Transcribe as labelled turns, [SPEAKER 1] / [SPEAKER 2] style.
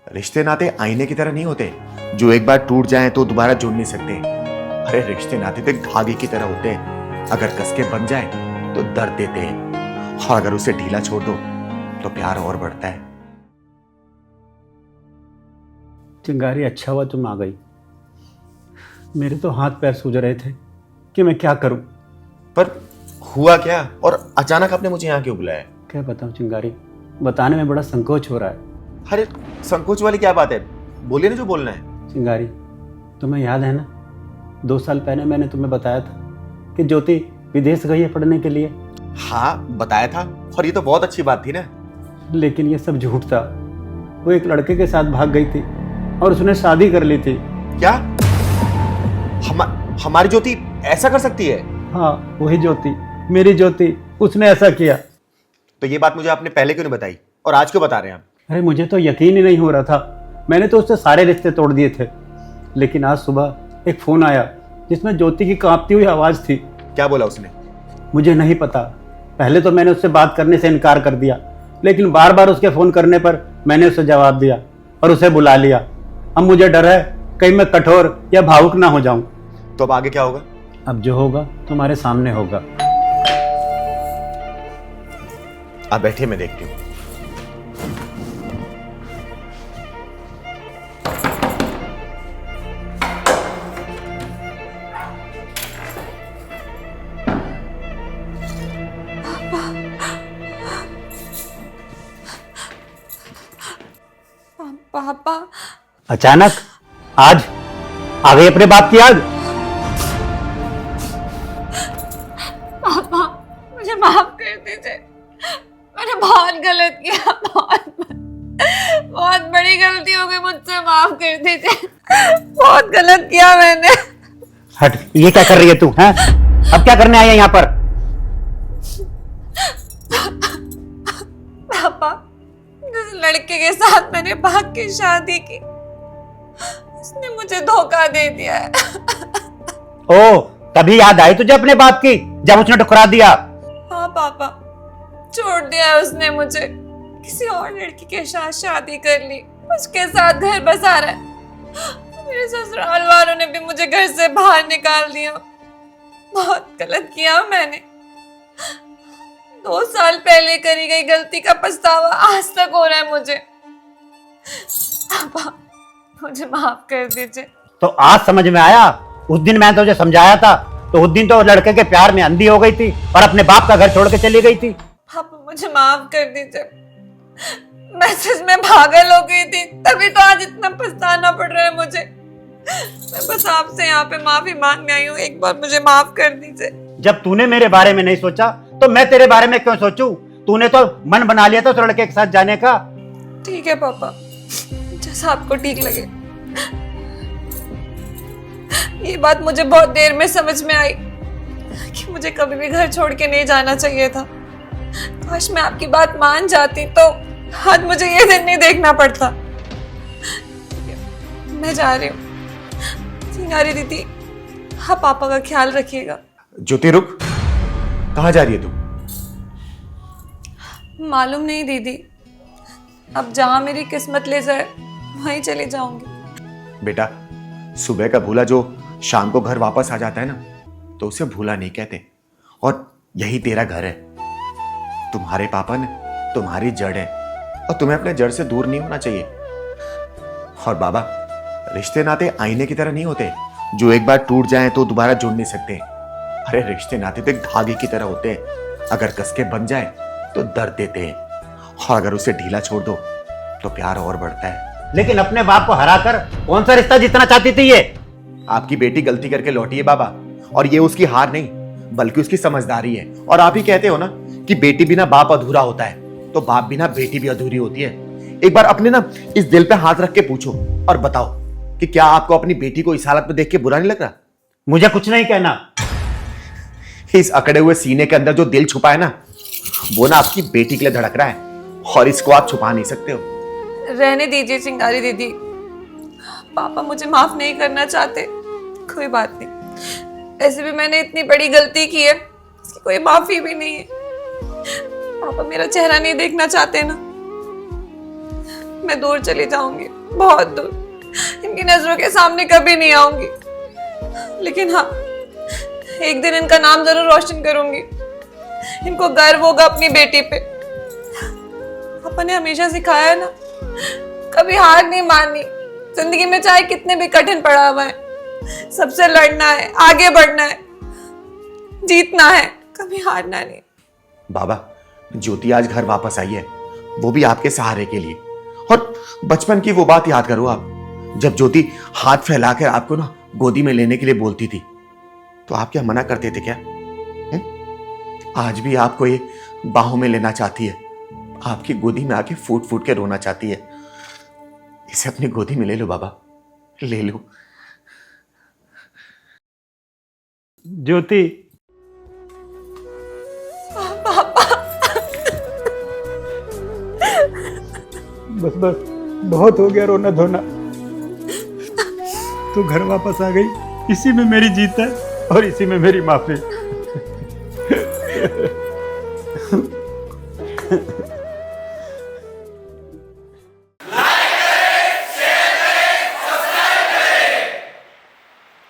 [SPEAKER 1] रिश्ते नाते आईने की तरह नहीं होते जो एक बार टूट जाएं तो दोबारा जुड़ नहीं सकते। अरे रिश्ते नाते तो एक धागे की तरह होते हैं, अगर कस के बन जाए तो दर्द देते हैं, और अगर उसे ढीला छोड़ दो तो प्यार और बढ़ता है।
[SPEAKER 2] चिंगारी, अच्छा हुआ तुम आ गई। मेरे तो हाथ पैर सूज रहे थे कि मैं क्या करूं।
[SPEAKER 1] पर हुआ क्या और अचानक आपने मुझे यहाँ क्यों बुलाया?
[SPEAKER 2] क्या बताऊं चिंगारी, बताने में बड़ा संकोच हो रहा है।
[SPEAKER 1] अरे संकोच वाली क्या बात है, बोलिए ना जो बोलना है।
[SPEAKER 2] चिंगारी, तुम्हें याद है ना, 2 साल पहले मैंने तुम्हें बताया था कि ज्योति विदेश गई है पढ़ने के लिए।
[SPEAKER 1] हाँ बताया था, और ये तो बहुत अच्छी बात थी ना।
[SPEAKER 2] लेकिन ये सब झूठ था। वो एक लड़के के साथ भाग गई थी और उसने शादी कर ली थी।
[SPEAKER 1] क्या हमारी ज्योति ऐसा कर सकती है?
[SPEAKER 2] हाँ, वही ज्योति, मेरी ज्योति, उसने ऐसा किया।
[SPEAKER 1] तो ये बात मुझे आपने पहले क्यों नहीं बताई, और आज क्यों बता रहे हैं आप?
[SPEAKER 2] अरे मुझे तो यकीन ही नहीं हो रहा था। मैंने तो उससे सारे रिश्ते तोड़ दिए थे, लेकिन आज सुबह एक फोन आया जिसमें ज्योति की कांपती हुई आवाज थी।
[SPEAKER 1] क्या बोला उसने?
[SPEAKER 2] मुझे नहीं पता। पहले तो मैंने उससे बात करने से इनकार कर दिया, लेकिन बार बार उसके फोन करने पर मैंने उसे जवाब दिया और उसे बुला लिया। अब मुझे डर है कहीं मैं कठोर या भावुक ना हो जाऊं।
[SPEAKER 1] तो अब आगे क्या होगा?
[SPEAKER 2] अब जो होगा तुम्हारे सामने होगा।
[SPEAKER 1] आप बैठिए, मैं देखती हूँ।
[SPEAKER 3] पापा,
[SPEAKER 2] अचानक आज आ गई अपने बाप की याद।
[SPEAKER 3] पापा मुझे माफ कर दीजिए। मैंने बहुत गलत किया, बहुत बड़ी गलती हो गई मुझसे, माफ कर दीजिए। बहुत गलत किया मैंने।
[SPEAKER 2] हट, ये क्या कर रही है तू? हैं? अब क्या करने आई है यहाँ पर?
[SPEAKER 3] पापा, जिस लड़के के साथ मैंने भाग के शादी की, उसने मुझे धोखा दे दिया है।
[SPEAKER 2] ओ, तभी याद आई तुझे अपने बाप की जब उसने ठुकरा दिया।
[SPEAKER 3] हाँ पापा, छोड़ दिया उसने मुझे, किसी और लड़की के साथ शादी कर ली, उसके साथ घर बसा रहा है। मेरे ससुराल वालों ने भी मुझे घर से बाहर निकाल दिया। बहुत गलत किया मैंने। 2 साल पहले करी गई गलती का पछतावा आज तक हो रहा है मुझे। पापा मुझे माफ कर दीजिए।
[SPEAKER 2] तो आज समझ में आया? उस दिन मैंने तुझे समझाया था तो उस दिन तो लड़के के प्यार में अंधी हो गई थी और अपने बाप का घर छोड़ के चली गई थी।
[SPEAKER 3] पापा मुझे माफ कर दीजिए। मैं सच में पागल हो गई थी, तभी तो आज इतना पछताना पड़ रहा है मुझे। मैं बस आपसे यहाँ पे माफी मांगने आई हूँ, एक बार मुझे माफ कर दीजिए।
[SPEAKER 2] जब तूने मेरे बारे में नहीं सोचा तो मैं तेरे बारे में क्यों सोचूं? तूने तो मन बना लिया था उस लड़के के साथ जाने का।
[SPEAKER 3] ठीक है पापा, जैसा आपको ठीक लगे। ये बात मुझे बहुत देर में समझ में आई कि मुझे कभी भी घर छोड़ के नहीं जाना चाहिए था। काश मैं आपकी बात मान जाती तो आज मुझे ये दिन नहीं देखना पड़ता। मैं जा रही हूँ। चिंगारी दीदी, हाँ पापा का ख्याल रखिएगा।
[SPEAKER 1] ज्योति रुक, कहाँ जा रही है तू?
[SPEAKER 3] मालूम नहीं दीदी, अब जहां मेरी किस्मत ले जाए वहीं चली जाऊंगी।
[SPEAKER 1] बेटा, सुबह का भूला जो शाम को घर वापस आ जाता है ना, तो उसे भूला नहीं कहते। और यही तेरा घर है। तुम्हारे पापा ने तुम्हारी जड़ है, और तुम्हें अपने जड़ से दूर नहीं होना चाहिए। और बाबा, रिश्ते नाते आईने की तरह नहीं होते जो एक बार टूट जाएं तो दोबारा जुड़ नहीं सकते। अरे रिश्ते नाते तो एक धागे की तरह होते हैं, अगर कस के बन जाए तो दर्द देते हैं, और अगर उसे ढीला छोड़ दो तो प्यार और बढ़ता है।
[SPEAKER 2] लेकिन अपने बाप को हराकर कौन सा रिश्ता जीतना चाहती थी ये?
[SPEAKER 1] आपकी बेटी गलती करके लौटी है बाबा, और ये उसकी हार नहीं बल्कि उसकी समझदारी है। और आप ही कहते हो ना कि बेटी बिना बाप अधूरा होता है, तो बाप बिना बेटी भी अधूरी होती है। एक बार अपने ना इस दिल पे हाथ रख के पूछो और बताओ कि क्या आपको अपनी बेटी को इस हालत में देख के बुरा नहीं लग रहा?
[SPEAKER 2] मुझे कुछ नहीं कहना।
[SPEAKER 1] इस अकड़े हुए सीने के अंदर जो दिल छुपा है ना, वो ना आपकी बेटी के लिए धड़क रहा है, और इसको आप छुपा नहीं सकते हो।
[SPEAKER 3] रहने दीजिए चिंगारी दीदी, पापा मुझे माफ नहीं करना चाहते, कोई बात नहीं। ऐसे भी मैंने इतनी बड़ी गलती की है, इसकी कोई माफी भी नहीं है। पापा मेरा चेहरा नहीं देखना चाहते ना, मैं दूर चली जाऊंगी, बहुत दूर, इनकी नजरों के सामने कभी नहीं आऊंगी। लेकिन हाँ, एक दिन इनका नाम जरूर रोशन करूंगी। इनको गर्व होगा अपनी बेटी पे। पापा ने हमेशा सिखाया है ना, कभी हार नहीं माननी। जिंदगी में चाहे कितने भी कठिन पड़ा हुआ है, सबसे लड़ना है, आगे बढ़ना है, जीतना है, कभी हारना नहीं।
[SPEAKER 1] बाबा, ज्योति आज घर वापस आई है, वो भी आपके सहारे के लिए। और बचपन की वो बात याद करो आप, जब ज्योति हाथ फैलाकर आपको ना गोदी में लेने के लिए बोलती थी, तो आप क्या मना करते थे क्या? आज भी आपको ये बाहों में लेना चाहती है, आपकी गोदी में आके फूट फूट के रोना चाहती है। इसे अपनी गोदी में ले लो बाबा, ले लो।
[SPEAKER 2] ज्योति, बस बस, बहुत हो गया रोना धोना। तू घर वापस आ गई, इसी में मेरी जीत है और इसी में मेरी माफी।